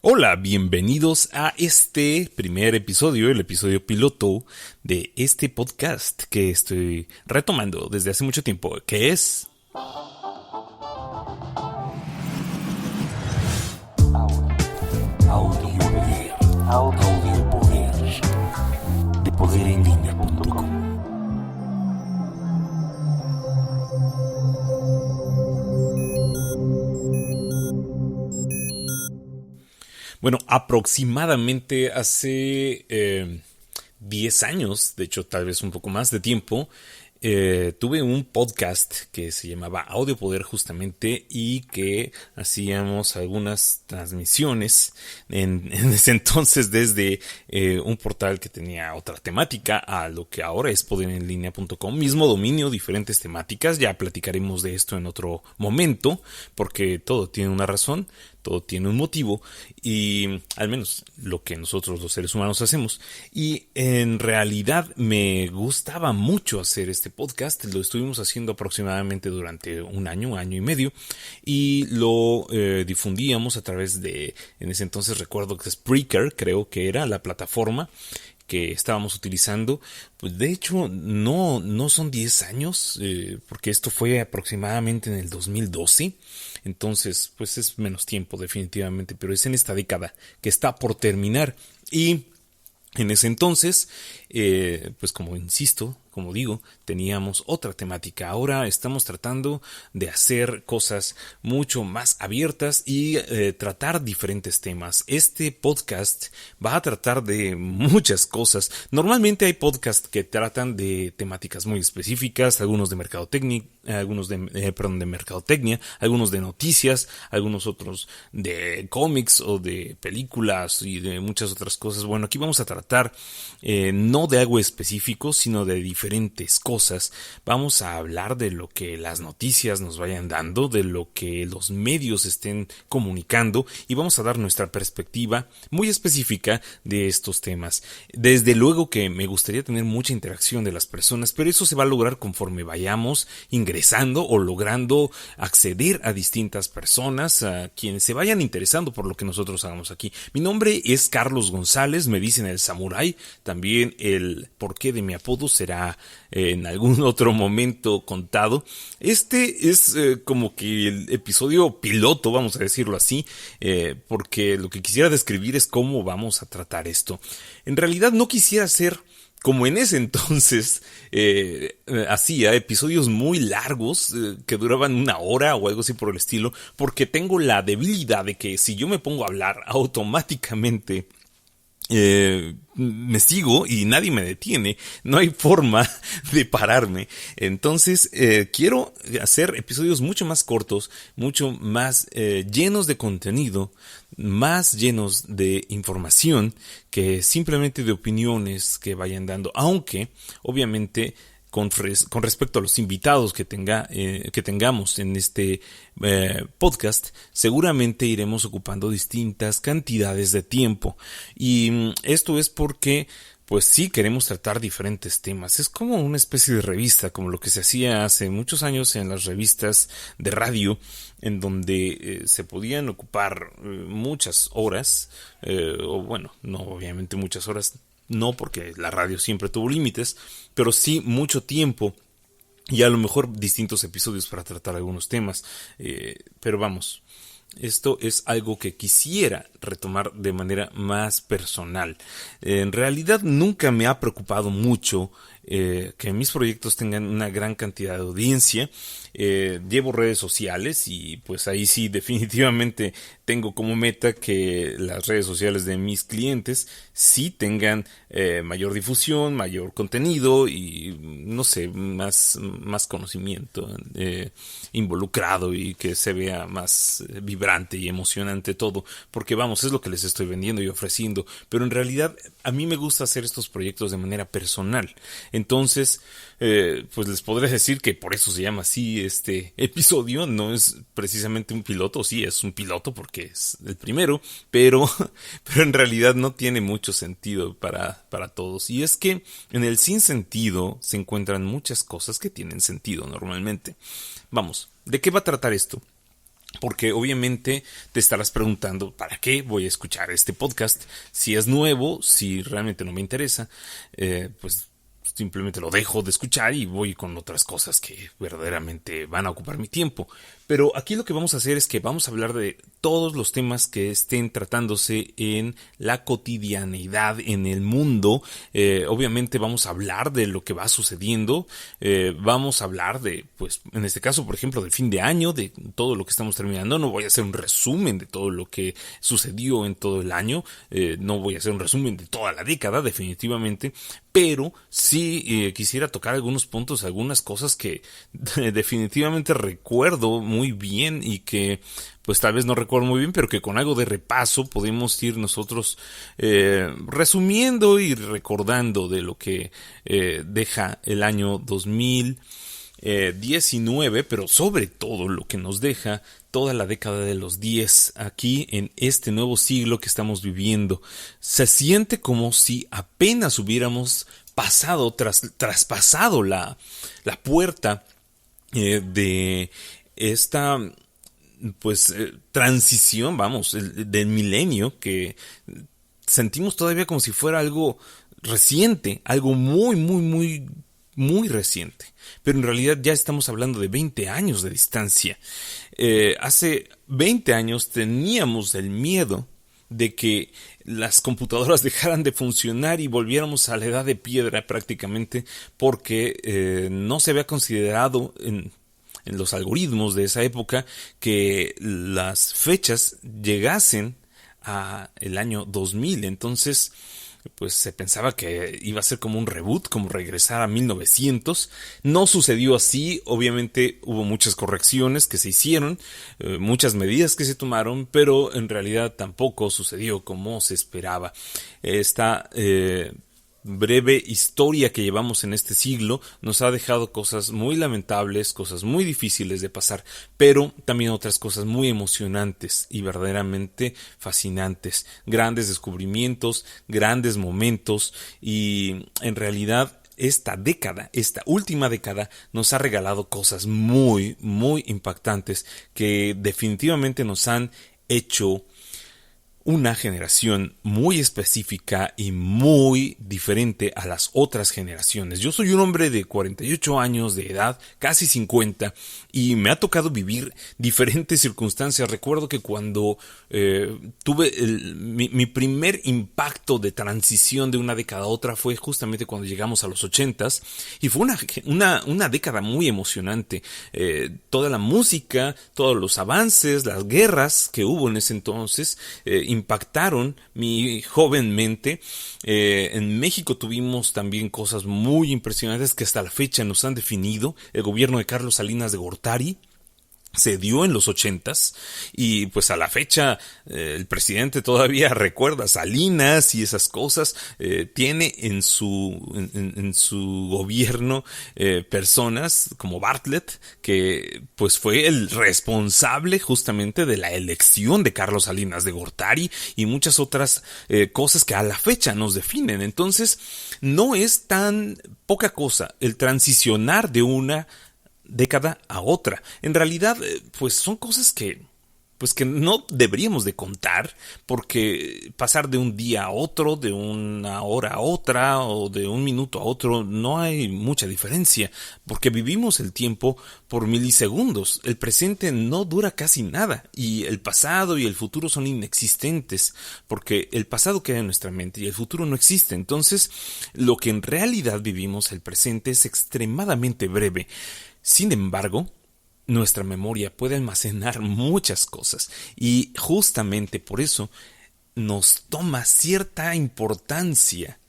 Hola, bienvenidos a este primer episodio, el episodio piloto de este podcast que estoy retomando desde hace mucho tiempo, que es... Audiopoder de poderenlinea.com. Bueno, aproximadamente hace 10 años, de hecho tal vez un poco más de tiempo, tuve un podcast que se llamaba Audiopoder justamente y que hacíamos algunas transmisiones en ese entonces desde un portal que tenía otra temática a lo que ahora es poderenlinea.com, mismo dominio, diferentes temáticas. Ya platicaremos de esto en otro momento porque todo tiene una razón. Todo tiene un motivo y al menos lo que nosotros los seres humanos hacemos. Y en realidad me gustaba mucho hacer este podcast. Lo estuvimos haciendo aproximadamente durante un año y medio. Y lo difundíamos a través de, en ese entonces recuerdo que Spreaker, creo que era la plataforma que estábamos utilizando. Pues de hecho no son 10 años, porque esto fue aproximadamente en el 2012. Entonces, pues es menos tiempo definitivamente, pero es en esta década que está por terminar. Y en ese entonces, pues como insisto, como digo, teníamos otra temática. Ahora estamos tratando de hacer cosas mucho más abiertas y tratar diferentes temas. Este podcast va a tratar de muchas cosas. Normalmente hay podcasts que tratan de temáticas muy específicas, algunos de mercadotecnia, de mercadotecnia, algunos de noticias, algunos otros de cómics o de películas y de muchas otras cosas. Bueno, aquí vamos a tratar no de algo específico, sino de diferentes cosas. Vamos a hablar de lo que las noticias nos vayan dando, de lo que los medios estén comunicando y vamos a dar nuestra perspectiva muy específica de estos temas. Desde luego que me gustaría tener mucha interacción de las personas, pero eso se va a lograr conforme vayamos ingresando o logrando acceder a distintas personas, a quienes se vayan interesando por lo que nosotros hagamos aquí. Mi nombre es Carlos González, me dicen el Samurai. También el porqué de mi apodo será en algún otro momento contado. Este es como que el episodio piloto, vamos a decirlo así, porque lo que quisiera describir es cómo vamos a tratar esto. En realidad no quisiera hacer, como en ese entonces hacía episodios muy largos que duraban una hora o algo así por el estilo, porque tengo la debilidad de que si yo me pongo a hablar automáticamente me sigo y nadie me detiene, no hay forma de pararme. Entonces quiero hacer episodios mucho más cortos, mucho más llenos de contenido, más llenos de información que simplemente de opiniones que vayan dando, aunque obviamente con respecto a los invitados que tengamos en este podcast, seguramente iremos ocupando distintas cantidades de tiempo. Y esto es porque pues sí queremos tratar diferentes temas. Es como una especie de revista, como lo que se hacía hace muchos años en las revistas de radio, en donde se podían ocupar muchas horas, o bueno, no obviamente muchas horas, no porque la radio siempre tuvo límites, pero sí mucho tiempo y a lo mejor distintos episodios para tratar algunos temas. Pero vamos, esto es algo que quisiera retomar de manera más personal. En realidad nunca me ha preocupado mucho que mis proyectos tengan una gran cantidad de audiencia. Llevo redes sociales y pues ahí sí definitivamente tengo como meta que las redes sociales de mis clientes sí tengan mayor difusión, mayor contenido y no sé, más conocimiento involucrado y que se vea más vibrante y emocionante todo, porque vamos, es lo que les estoy vendiendo y ofreciendo, pero en realidad a mí me gusta hacer estos proyectos de manera personal. Entonces pues les podré decir que por eso se llama así este episodio. No es precisamente un piloto, sí es un piloto porque es el primero, pero en realidad no tiene mucho sentido para todos. Y es que en el sinsentido se encuentran muchas cosas que tienen sentido normalmente. Vamos, ¿de qué va a tratar esto? Porque obviamente te estarás preguntando, ¿para qué voy a escuchar este podcast? Si es nuevo, si realmente no me interesa, pues simplemente lo dejo de escuchar y voy con otras cosas que verdaderamente van a ocupar mi tiempo. Pero aquí lo que vamos a hacer es que vamos a hablar de todos los temas que estén tratándose en la cotidianeidad, en el mundo. Obviamente vamos a hablar de lo que va sucediendo. Vamos a hablar de, pues, en este caso, por ejemplo, del fin de año, de todo lo que estamos terminando. No voy a hacer un resumen de todo lo que sucedió en todo el año. No voy a hacer un resumen de toda la década, definitivamente. Pero sí quisiera tocar algunos puntos, algunas cosas que definitivamente recuerdo muy bien y que pues tal vez no recuerdo muy bien, pero que con algo de repaso podemos ir nosotros resumiendo y recordando de lo que deja el año 2019, pero sobre todo lo que nos deja toda la década de los 10 aquí en este nuevo siglo que estamos viviendo. Se siente como si apenas hubiéramos traspasado la puerta de esta transición, vamos, del milenio, que sentimos todavía como si fuera algo reciente, algo muy reciente. Pero en realidad ya estamos hablando de 20 años de distancia. Hace 20 años teníamos el miedo de que las computadoras dejaran de funcionar y volviéramos a la edad de piedra prácticamente, porque no se había considerado en los algoritmos de esa época que las fechas llegasen a el año 2000. Entonces pues se pensaba que iba a ser como un reboot, como regresar a 1900. No sucedió así. Obviamente hubo muchas correcciones que se hicieron, muchas medidas que se tomaron, pero en realidad tampoco sucedió como se esperaba. Esta breve historia que llevamos en este siglo nos ha dejado cosas muy lamentables, cosas muy difíciles de pasar, pero también otras cosas muy emocionantes y verdaderamente fascinantes, grandes descubrimientos, grandes momentos, y en realidad esta última década nos ha regalado cosas muy impactantes que definitivamente nos han hecho una generación muy específica y muy diferente a las otras generaciones. Yo soy un hombre de 48 años de edad, casi 50, y me ha tocado vivir diferentes circunstancias. Recuerdo que cuando tuve mi primer impacto de transición de una década a otra fue justamente cuando llegamos a los 80s, y fue una década muy emocionante. Toda la música, todos los avances, las guerras que hubo en ese entonces impactaron mi joven mente. En México tuvimos también cosas muy impresionantes que hasta la fecha nos han definido. El gobierno de Carlos Salinas de Gortari se dio en los 80s, y pues a la fecha el presidente todavía recuerda a Salinas y esas cosas. Tiene en su gobierno personas como Bartlett, que pues fue el responsable justamente de la elección de Carlos Salinas de Gortari, y muchas otras cosas que a la fecha nos definen. Entonces no es tan poca cosa el transicionar de una década a otra. En realidad, pues son cosas que no deberíamos de contar, porque pasar de un día a otro, de una hora a otra, o de un minuto a otro, no hay mucha diferencia, porque vivimos el tiempo por milisegundos. El presente no dura casi nada, y el pasado y el futuro son inexistentes, porque el pasado queda en nuestra mente y el futuro no existe. Entonces, lo que en realidad vivimos, el presente, es extremadamente breve. Sin embargo, nuestra memoria puede almacenar muchas cosas, y justamente por eso nos toma cierta importancia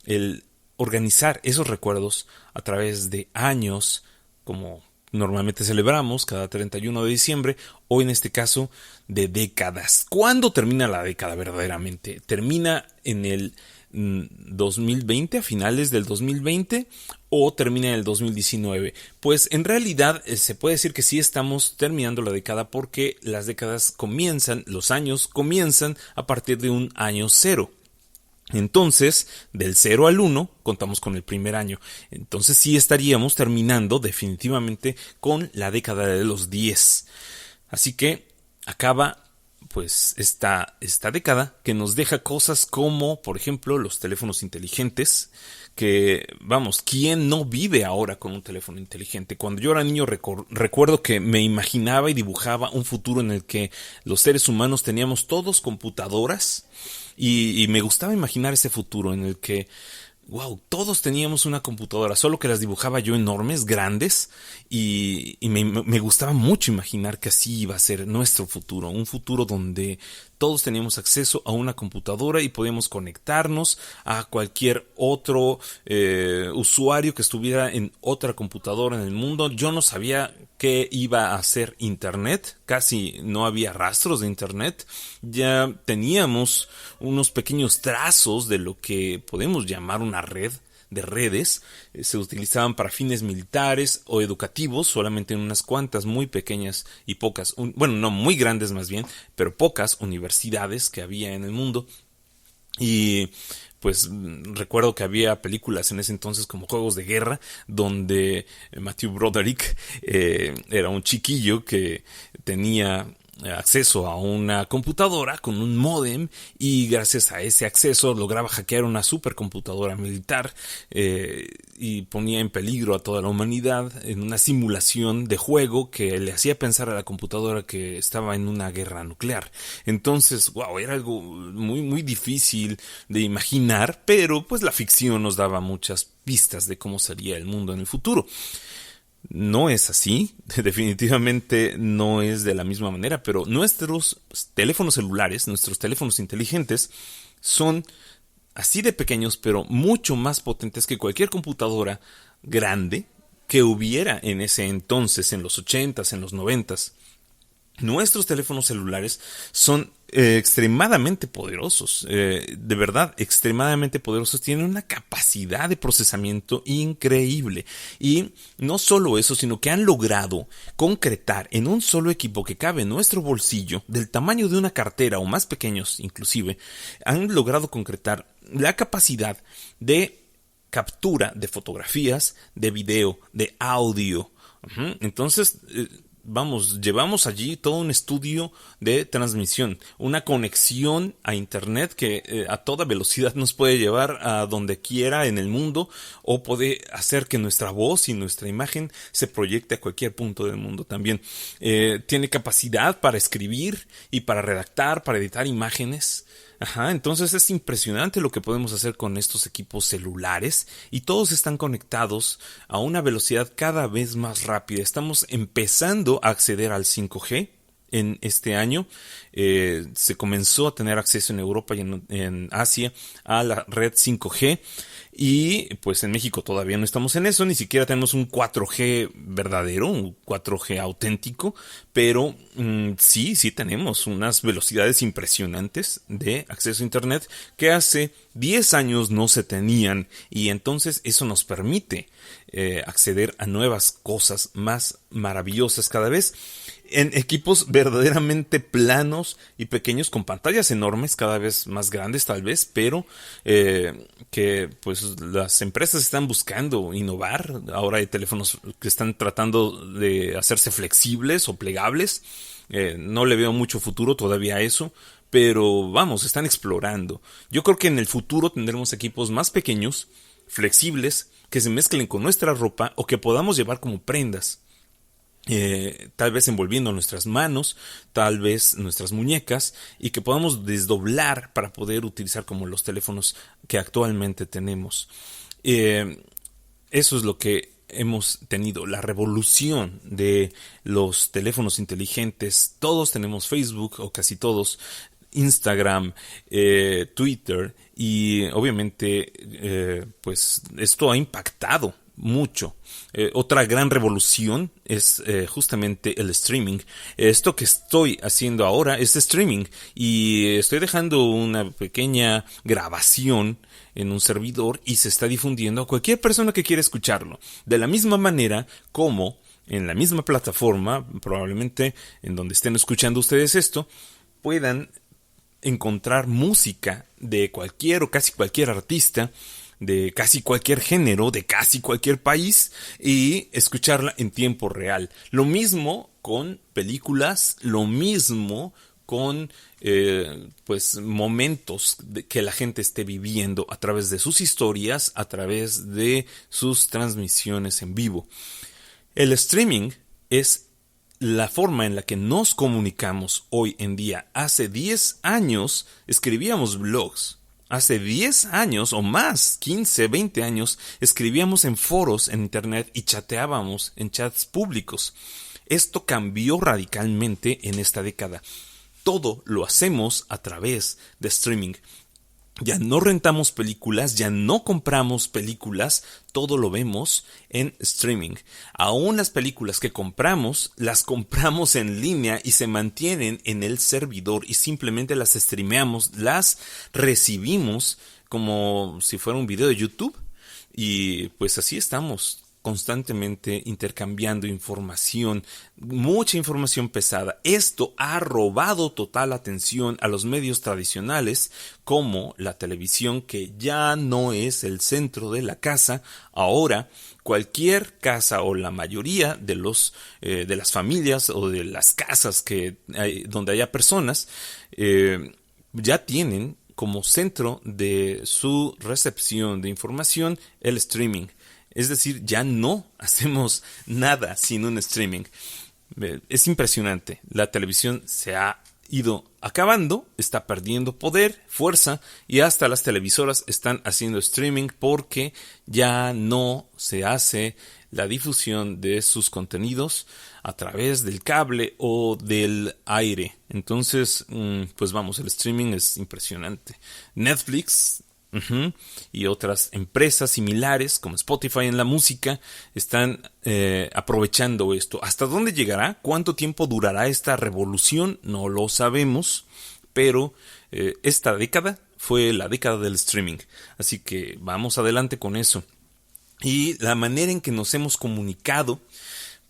el organizar esos recuerdos a través de años, como normalmente celebramos cada 31 de diciembre, o en este caso de décadas. ¿Cuándo termina la década verdaderamente? ¿Termina en el 2020, a finales del 2020, o termina en el 2019? Pues en realidad se puede decir que sí estamos terminando la década, porque las décadas comienzan, los años comienzan a partir de un año cero. Entonces, del 0 al 1 contamos con el primer año. Entonces sí estaríamos terminando definitivamente con la década de los 10. Así que acaba pues esta década, que nos deja cosas como, por ejemplo, los teléfonos inteligentes, que, vamos, ¿quién no vive ahora con un teléfono inteligente? Cuando yo era niño recuerdo que me imaginaba y dibujaba un futuro en el que los seres humanos teníamos todos computadoras y me gustaba imaginar ese futuro en el que, wow, todos teníamos una computadora, solo que las dibujaba yo enormes, grandes, y me gustaba mucho imaginar que así iba a ser nuestro futuro, un futuro donde todos teníamos acceso a una computadora y podíamos conectarnos a cualquier otro usuario que estuviera en otra computadora en el mundo. Yo no sabía qué iba a hacer Internet, casi no había rastros de Internet, ya teníamos unos pequeños trazos de lo que podemos llamar una red de redes. Se utilizaban para fines militares o educativos, solamente en unas cuantas muy pequeñas y pocas, bueno, no muy grandes más bien, pero pocas universidades que había en el mundo. Y pues recuerdo que había películas en ese entonces como Juegos de Guerra, donde Matthew Broderick era un chiquillo que tenía acceso a una computadora con un módem y gracias a ese acceso lograba hackear una supercomputadora militar y ponía en peligro a toda la humanidad en una simulación de juego que le hacía pensar a la computadora que estaba en una guerra nuclear. Entonces, wow, era algo muy, muy difícil de imaginar, pero pues la ficción nos daba muchas pistas de cómo sería el mundo en el futuro. No es así, definitivamente no es de la misma manera, pero nuestros teléfonos celulares, nuestros teléfonos inteligentes son así de pequeños, pero mucho más potentes que cualquier computadora grande que hubiera en ese entonces, en los 80s, en los 90s. Nuestros teléfonos celulares son extremadamente poderosos, de verdad, extremadamente poderosos. Tienen una capacidad de procesamiento increíble. Y no solo eso, sino que han logrado concretar en un solo equipo que cabe en nuestro bolsillo, del tamaño de una cartera o más pequeños inclusive, han logrado concretar la capacidad de captura de fotografías, de video, de audio. Entonces, vamos, llevamos allí todo un estudio de transmisión, una conexión a internet que a toda velocidad nos puede llevar a donde quiera en el mundo, o puede hacer que nuestra voz y nuestra imagen se proyecte a cualquier punto del mundo también. Tiene capacidad para escribir y para redactar, para editar imágenes. Entonces es impresionante lo que podemos hacer con estos equipos celulares y todos están conectados a una velocidad cada vez más rápida. Estamos empezando a acceder al 5G en este año. Se comenzó a tener acceso en Europa y en Asia a la red 5G. Y pues en México todavía no estamos en eso, ni siquiera tenemos un 4G verdadero, un 4G auténtico, pero sí tenemos unas velocidades impresionantes de acceso a internet que hace 10 años no se tenían, y entonces eso nos permite acceder a nuevas cosas más maravillosas cada vez en equipos verdaderamente planos y pequeños, con pantallas enormes, cada vez más grandes tal vez, pero que pues las empresas están buscando innovar. Ahora hay teléfonos que están tratando de hacerse flexibles o plegables. No le veo mucho futuro todavía a eso, pero vamos, están explorando. Yo creo que en el futuro tendremos equipos más pequeños, flexibles, que se mezclen con nuestra ropa o que podamos llevar como prendas. Tal vez envolviendo nuestras manos, tal vez nuestras muñecas, y que podamos desdoblar para poder utilizar como los teléfonos que actualmente tenemos. Eso es lo que hemos tenido, la revolución de los teléfonos inteligentes. Todos tenemos Facebook, o casi todos, Instagram, Twitter, y obviamente pues esto ha impactado mucho. Otra gran revolución es justamente el streaming. Esto que estoy haciendo ahora es streaming, y estoy dejando una pequeña grabación en un servidor y se está difundiendo a cualquier persona que quiera escucharlo. De la misma manera como en la misma plataforma, probablemente en donde estén escuchando ustedes esto, puedan encontrar música de cualquier o casi cualquier artista de casi cualquier género, de casi cualquier país, y escucharla en tiempo real. Lo mismo con películas, lo mismo con pues momentos que la gente esté viviendo a través de sus historias, a través de sus transmisiones en vivo. El streaming es la forma en la que nos comunicamos hoy en día. Hace 10 años escribíamos blogs. Hace 10 años o más, 15, 20 años, escribíamos en foros en internet y chateábamos en chats públicos. Esto cambió radicalmente en esta década. Todo lo hacemos a través de streaming. Ya no rentamos películas, ya no compramos películas, todo lo vemos en streaming. Aún las películas que compramos, las compramos en línea y se mantienen en el servidor y simplemente las streameamos, las recibimos como si fuera un video de YouTube y pues así estamos constantemente intercambiando información, mucha información pesada. Esto ha robado total atención a los medios tradicionales como la televisión, que ya no es el centro de la casa. Ahora cualquier casa o la mayoría de de las familias o de las casas donde haya personas ya tienen como centro de su recepción de información el streaming. Es decir, ya no hacemos nada sin un streaming. Es impresionante. La televisión se ha ido acabando, está perdiendo poder, fuerza, y hasta las televisoras están haciendo streaming porque ya no se hace la difusión de sus contenidos a través del cable o del aire. Entonces, pues vamos, el streaming es impresionante. Netflix y otras empresas similares como Spotify en la música están aprovechando esto. ¿Hasta dónde llegará? ¿Cuánto tiempo durará esta revolución? No lo sabemos, pero esta década fue la década del streaming, así que vamos adelante con eso. Y la manera en que nos hemos comunicado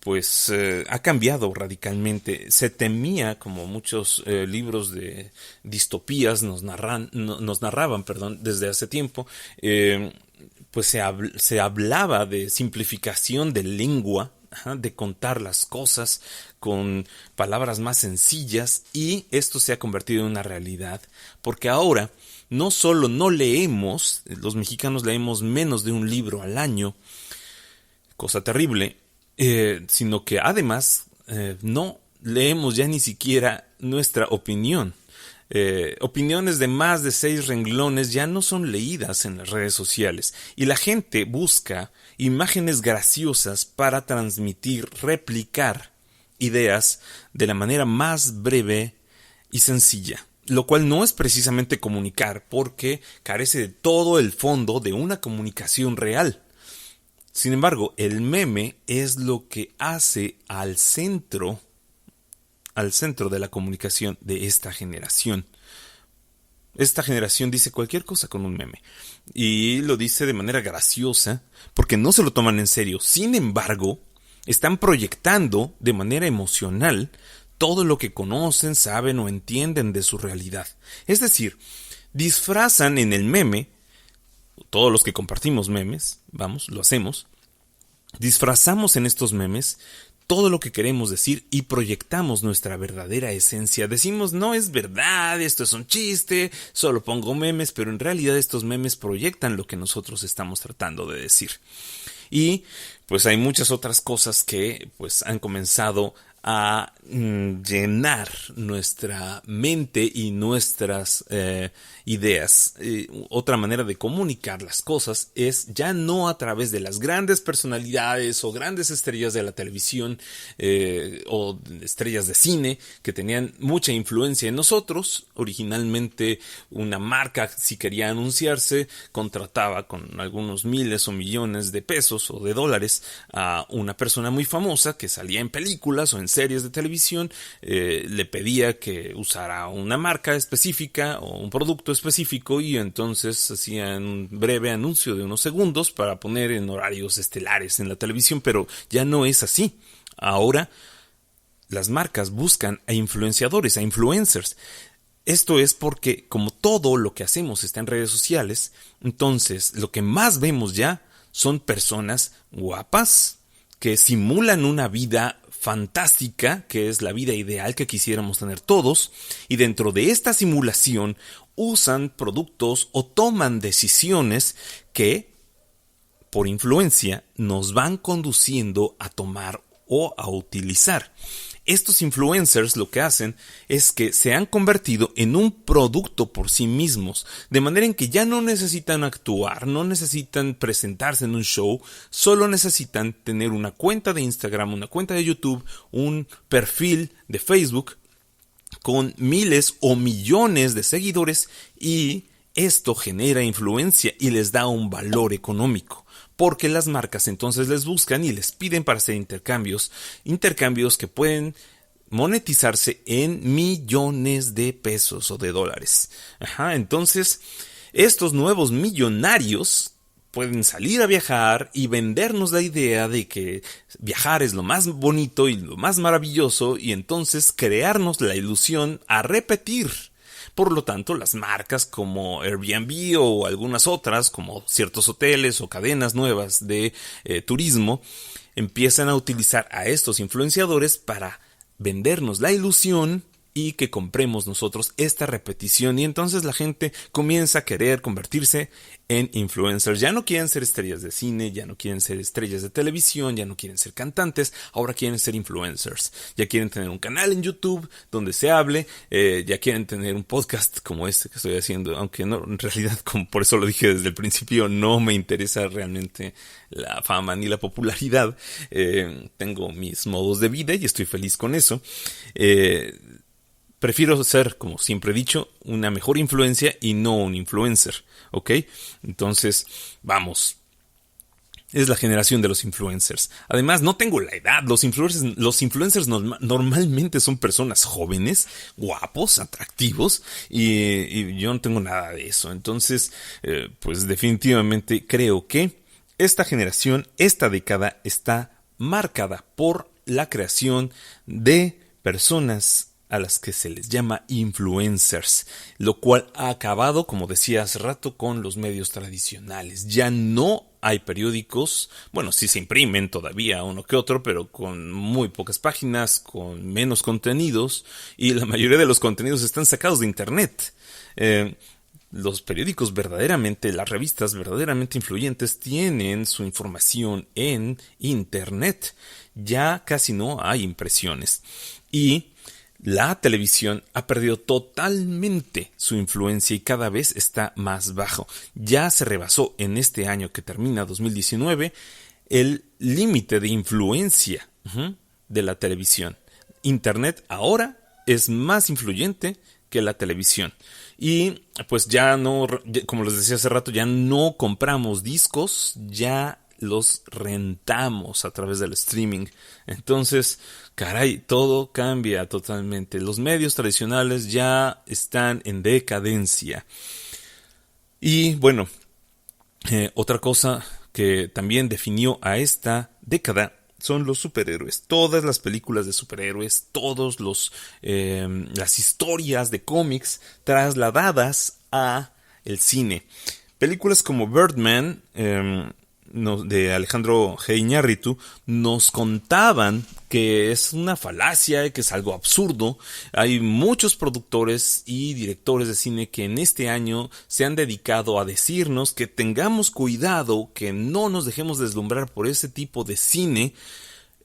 pues ha cambiado radicalmente. Se temía, como muchos libros de distopías nos narraban, desde hace tiempo, pues se hablaba de simplificación de lengua, de contar las cosas con palabras más sencillas, y esto se ha convertido en una realidad, porque ahora no solo no leemos, los mexicanos leemos menos de un libro al año, cosa terrible, sino que además no leemos ya ni siquiera nuestra opinión. Opiniones de más de 6 renglones ya no son leídas en las redes sociales, y la gente busca imágenes graciosas para transmitir, replicar ideas de la manera más breve y sencilla, lo cual no es precisamente comunicar, porque carece de todo el fondo de una comunicación real. Sin embargo, el meme es lo que hace al centro de la comunicación de esta generación. Esta generación dice cualquier cosa con un meme, y lo dice de manera graciosa porque no se lo toman en serio. Sin embargo, están proyectando de manera emocional todo lo que conocen, saben o entienden de su realidad. Es decir, disfrazan en el meme, todos los que compartimos memes, lo hacemos, disfrazamos en estos memes todo lo que queremos decir y proyectamos nuestra verdadera esencia. Decimos, no es verdad, esto es un chiste, solo pongo memes, pero en realidad estos memes proyectan lo que nosotros estamos tratando de decir. Y pues hay muchas otras cosas que pues han comenzado a llenar nuestra mente y nuestras ideas. Otra manera de comunicar las cosas es ya no a través de las grandes personalidades o grandes estrellas de la televisión o estrellas de cine que tenían mucha influencia en nosotros. Originalmente una marca, si quería anunciarse, contrataba con algunos miles o millones de pesos o de dólares a una persona muy famosa que salía en películas o en series de televisión, le pedía que usara una marca específica o un producto específico, y entonces hacían un breve anuncio de unos segundos para poner en horarios estelares en la televisión. Pero ya no es así. Ahora las marcas buscan a influenciadores, a influencers. Esto es porque como todo lo que hacemos está en redes sociales, entonces lo que más vemos ya son personas guapas que simulan una vida fantástica, que es la vida ideal que quisiéramos tener todos, y dentro de esta simulación usan productos o toman decisiones que, por influencia, nos van conduciendo a tomar o a utilizar. Estos influencers lo que hacen es que se han convertido en un producto por sí mismos, de manera en que ya no necesitan actuar, no necesitan presentarse en un show, solo necesitan tener una cuenta de Instagram, una cuenta de YouTube, un perfil de Facebook con miles o millones de seguidores, y esto genera influencia y les da un valor económico. Porque las marcas entonces les buscan y les piden para hacer intercambios que pueden monetizarse en millones de pesos o de dólares. Entonces, estos nuevos millonarios pueden salir a viajar y vendernos la idea de que viajar es lo más bonito y lo más maravilloso, y entonces crearnos la ilusión a repetir. Por lo tanto, las marcas como Airbnb o algunas otras, como ciertos hoteles o cadenas nuevas de turismo, empiezan a utilizar a estos influenciadores para vendernos la ilusión y que compremos nosotros esta repetición, y entonces la gente comienza a querer convertirse en influencers. Ya no quieren ser estrellas de cine, ya no quieren ser estrellas de televisión, ya no quieren ser cantantes, ahora quieren ser influencers. Ya quieren tener un canal en YouTube donde se hable, ya quieren tener un podcast como este que estoy haciendo, aunque no, en realidad, como por eso lo dije desde el principio, no me interesa realmente la fama ni la popularidad. Tengo mis modos de vida y estoy feliz con eso. Prefiero ser, como siempre he dicho, una mejor influencia y no un influencer, ¿ok? Entonces, vamos. Es la generación de los influencers. Además, no tengo la edad. Los influencers normalmente son personas jóvenes, guapos, atractivos, y yo no tengo nada de eso. Entonces, pues definitivamente creo que esta generación, esta década, está marcada por la creación de personas a las que se les llama influencers, lo cual ha acabado, como decía hace rato, con los medios tradicionales. Ya no hay periódicos, bueno, sí se imprimen todavía uno que otro, pero con muy pocas páginas, con menos contenidos, y la mayoría de los contenidos están sacados de internet. Los periódicos verdaderamente, las revistas verdaderamente influyentes tienen su información en internet. Ya casi no hay impresiones. Y la televisión ha perdido totalmente su influencia y cada vez está más bajo. Ya se rebasó en este año que termina 2019 el límite de influencia de la televisión. Internet ahora es más influyente que la televisión. Y pues ya no, como les decía hace rato, ya no compramos discos, ya los rentamos a través del streaming. Entonces, caray, todo cambia totalmente. Los medios tradicionales ya están en decadencia. Y bueno, otra cosa que también definió a esta década son los superhéroes. Todas las películas de superhéroes, todos las historias de cómics trasladadas a el cine. Películas como Birdman, de Alejandro G. Iñárritu, nos contaban que es una falacia, que es algo absurdo. Hay muchos productores y directores de cine que en este año se han dedicado a decirnos que tengamos cuidado, que no nos dejemos deslumbrar por ese tipo de cine.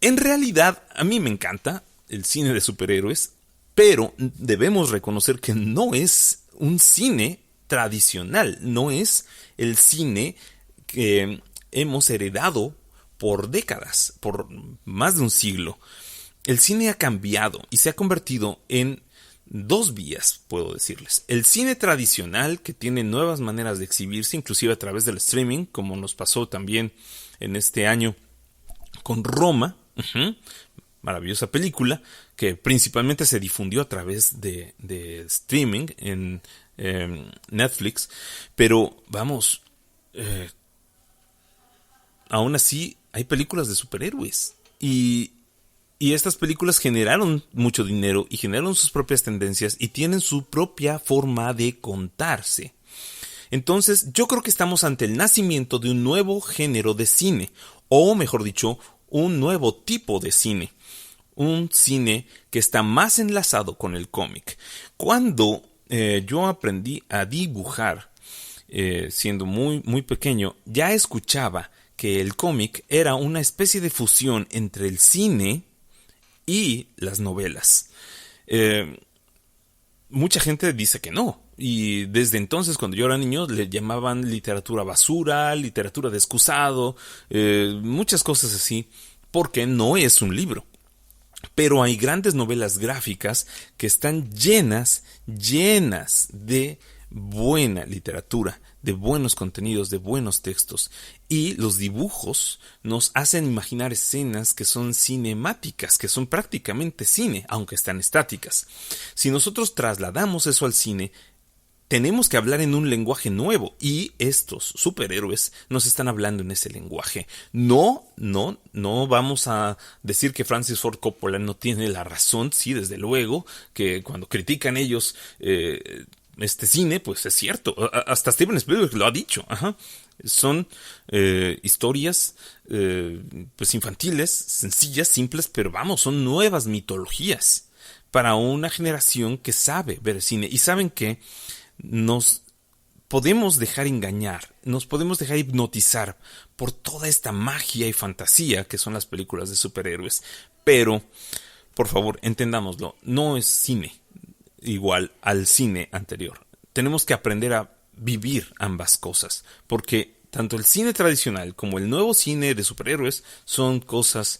En realidad, a mí me encanta el cine de superhéroes, pero debemos reconocer que no es un cine tradicional, no es el cine que hemos heredado por décadas, por más de un siglo. El cine ha cambiado y se ha convertido en dos vías, puedo decirles. El cine tradicional, que tiene nuevas maneras de exhibirse, inclusive a través del streaming, como nos pasó también en este año con Roma, maravillosa película, que principalmente se difundió a través de streaming en Netflix, pero vamos, aún así hay películas de superhéroes, y Y estas películas generaron mucho dinero y generaron sus propias tendencias y tienen su propia forma de contarse. Entonces, yo creo que estamos ante el nacimiento de un nuevo género de cine, o mejor dicho, un nuevo tipo de cine. Un cine que está más enlazado con el cómic. Cuando yo aprendí a dibujar, siendo muy, muy pequeño, ya escuchaba que el cómic era una especie de fusión entre el cine y las novelas. Mucha gente dice que no. Y desde entonces, cuando yo era niño, le llamaban literatura basura, literatura de excusado, muchas cosas así, porque no es un libro. Pero hay grandes novelas gráficas que están llenas de buena literatura, de buenos contenidos, de buenos textos. Y los dibujos nos hacen imaginar escenas que son cinemáticas, que son prácticamente cine, aunque están estáticas. Si nosotros trasladamos eso al cine, tenemos que hablar en un lenguaje nuevo y estos superhéroes nos están hablando en ese lenguaje. No vamos a decir que Francis Ford Coppola no tiene la razón. Sí, desde luego, que cuando critican ellos este cine, pues es cierto. Hasta Steven Spielberg lo ha dicho. Ajá. Son historias pues infantiles, sencillas, simples, pero vamos, son nuevas mitologías para una generación que sabe ver cine. Y saben que nos podemos dejar engañar, nos podemos dejar hipnotizar por toda esta magia y fantasía que son las películas de superhéroes. Pero, por favor, entendámoslo, no es cine igual al cine anterior. Tenemos que aprender a vivir ambas cosas, porque tanto el cine tradicional como el nuevo cine de superhéroes son cosas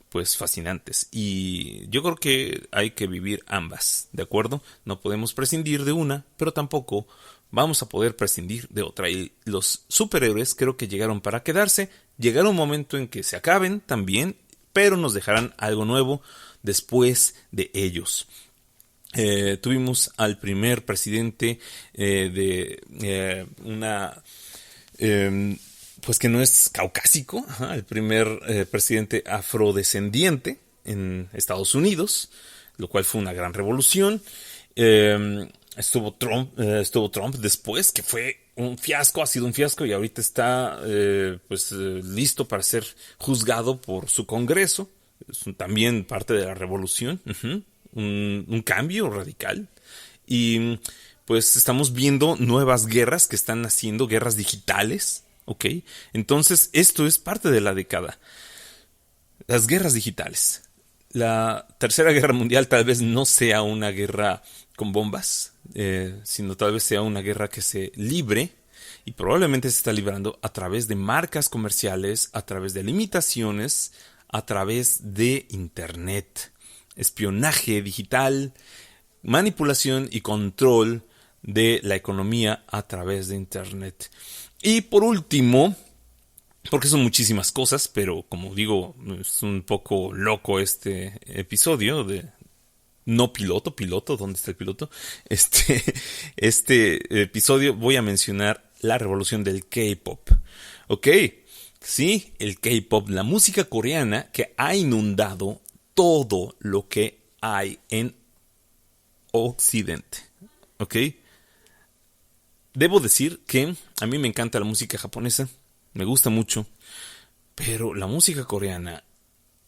pues fascinantes, y yo creo que hay que vivir ambas, ¿de acuerdo? No podemos prescindir de una, pero tampoco vamos a poder prescindir de otra. Y los superhéroes creo que llegaron para quedarse. Llegará un momento en que se acaben también, pero nos dejarán algo nuevo después de ellos. Tuvimos al primer presidente de una pues que no es caucásico, el primer presidente afrodescendiente en Estados Unidos, lo cual fue una gran revolución. Estuvo Trump después, que fue un fiasco, ha sido un fiasco, y ahorita está listo para ser juzgado por su Congreso. Es también parte de la revolución, un cambio radical. Y pues estamos viendo nuevas guerras que están naciendo, guerras digitales. Ok, entonces esto es parte de la década. Las guerras digitales. La Tercera Guerra Mundial tal vez no sea una guerra con bombas, sino tal vez sea una guerra que se libre, y probablemente se está librando a través de marcas comerciales, a través de limitaciones, a través de internet, espionaje digital, manipulación y control de la economía a través de internet. Y por último, porque son muchísimas cosas, pero como digo, es un poco loco este episodio de no piloto, ¿dónde está el piloto? Este episodio voy a mencionar la revolución del K-pop. Ok, sí, el K-pop, la música coreana que ha inundado todo lo que hay en Occidente. Ok. Debo decir que a mí me encanta la música japonesa, me gusta mucho, pero la música coreana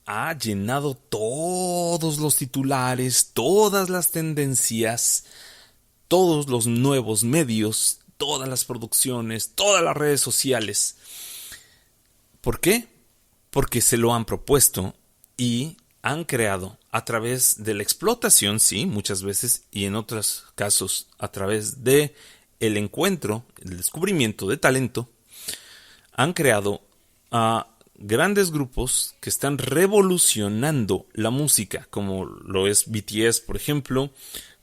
ha llenado todos los titulares, todas las tendencias, todos los nuevos medios, todas las producciones, todas las redes sociales. ¿Por qué? Porque se lo han propuesto y han creado a través de la explotación, sí, muchas veces, y en otros casos a través de el encuentro, el descubrimiento de talento, han creado a grandes grupos que están revolucionando la música, como lo es BTS, por ejemplo,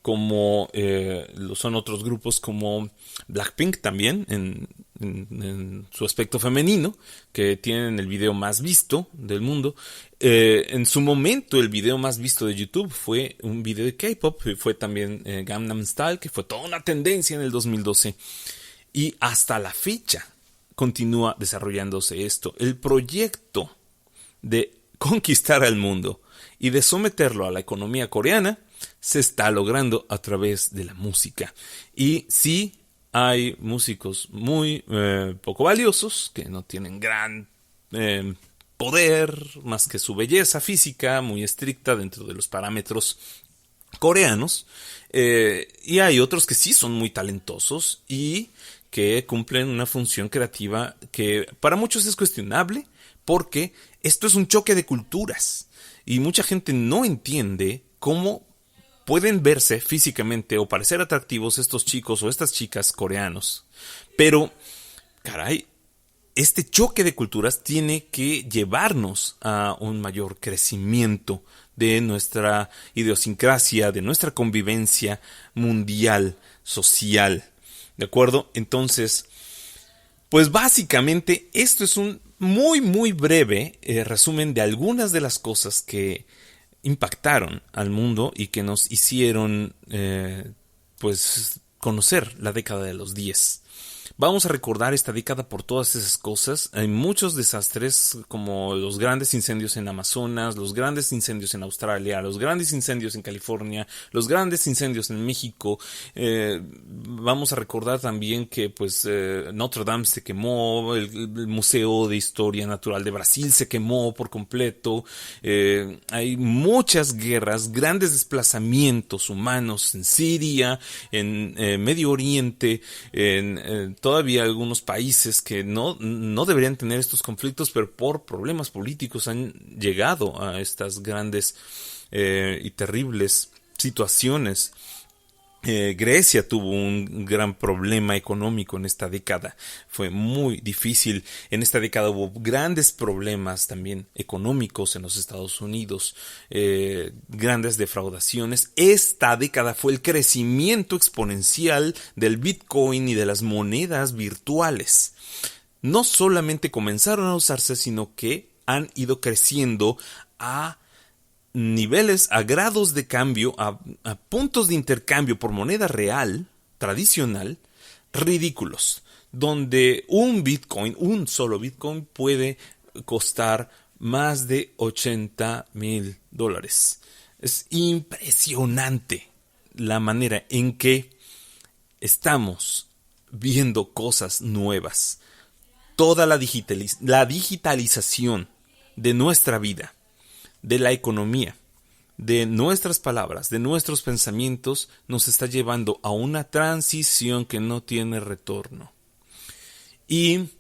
como lo son otros grupos como Blackpink también, en su aspecto femenino, que tienen el video más visto del mundo. En su momento el video más visto de YouTube fue un video de K-pop, fue también Gangnam Style, que fue toda una tendencia en el 2012, y hasta la fecha continúa desarrollándose esto. El proyecto de conquistar al mundo y de someterlo a la economía coreana se está logrando a través de la música. Y sí, hay músicos muy poco valiosos que no tienen gran poder más que su belleza física muy estricta dentro de los parámetros coreanos, y hay otros que sí son muy talentosos y que cumplen una función creativa que para muchos es cuestionable, porque esto es un choque de culturas y mucha gente no entiende cómo pueden verse físicamente o parecer atractivos estos chicos o estas chicas coreanos. Pero, caray, este choque de culturas tiene que llevarnos a un mayor crecimiento de nuestra idiosincrasia, de nuestra convivencia mundial, social. ¿De acuerdo? Entonces, pues básicamente esto es un muy breve resumen de algunas de las cosas que impactaron al mundo y que nos hicieron pues conocer la década de los 10. Vamos a recordar esta década por todas esas cosas. Hay muchos desastres como los grandes incendios en Amazonas, los grandes incendios en Australia, los grandes incendios en California, los grandes incendios en México. Vamos a recordar también que pues Notre Dame se quemó, el Museo de Historia Natural de Brasil se quemó por completo. Hay muchas guerras, grandes desplazamientos humanos en Siria, en Medio Oriente, en todavía algunos países que no deberían tener estos conflictos, pero por problemas políticos han llegado a estas grandes y terribles situaciones. Grecia tuvo un gran problema económico en esta década, fue muy difícil. En esta década hubo grandes problemas también económicos en los Estados Unidos, grandes defraudaciones. Esta década fue el crecimiento exponencial del Bitcoin y de las monedas virtuales. No solamente comenzaron a usarse, sino que han ido creciendo a niveles, a grados de cambio, a puntos de intercambio por moneda real, tradicional, ridículos, donde un solo Bitcoin puede costar más de $80,000. Es impresionante la manera en que estamos viendo cosas nuevas. Toda la digitalización de nuestra vida, de la economía, de nuestras palabras, de nuestros pensamientos, nos está llevando a una transición que no tiene retorno. Y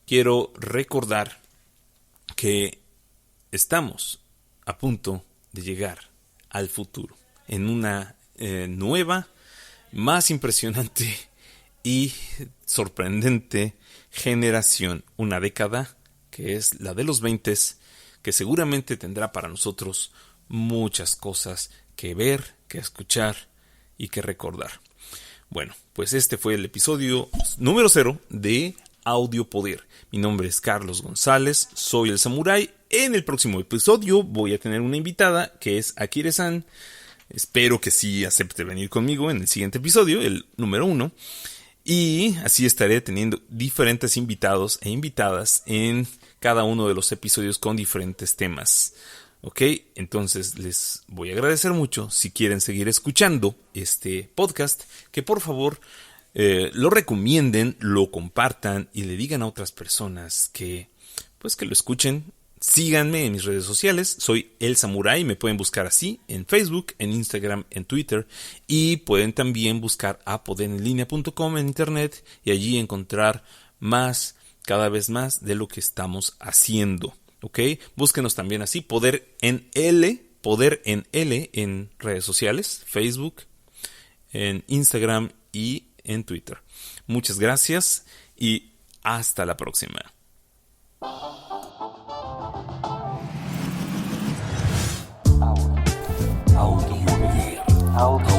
quiero recordar que estamos a punto de llegar al futuro, en una nueva, más impresionante y sorprendente generación, una década que es la de los 20s, que seguramente tendrá para nosotros muchas cosas que ver, que escuchar y que recordar. Bueno, pues este fue el episodio número 0 de Audio Poder. Mi nombre es Carlos González, soy el Samurái. En el próximo episodio voy a tener una invitada que es Akire-san. Espero que sí acepte venir conmigo en el siguiente episodio, el número 1. Y así estaré teniendo diferentes invitados e invitadas en cada uno de los episodios con diferentes temas. Ok, entonces les voy a agradecer mucho si quieren seguir escuchando este podcast, que por favor lo recomienden, lo compartan y le digan a otras personas que lo escuchen. Síganme en mis redes sociales, soy El Samurái, me pueden buscar así en Facebook, en Instagram, en Twitter, y pueden también buscar a poderenlinea.com en internet y allí encontrar cada vez más de lo que estamos haciendo, ¿ok? Búsquenos también así, Poder en L en redes sociales, Facebook, en Instagram y en Twitter. Muchas gracias y hasta la próxima. Audio.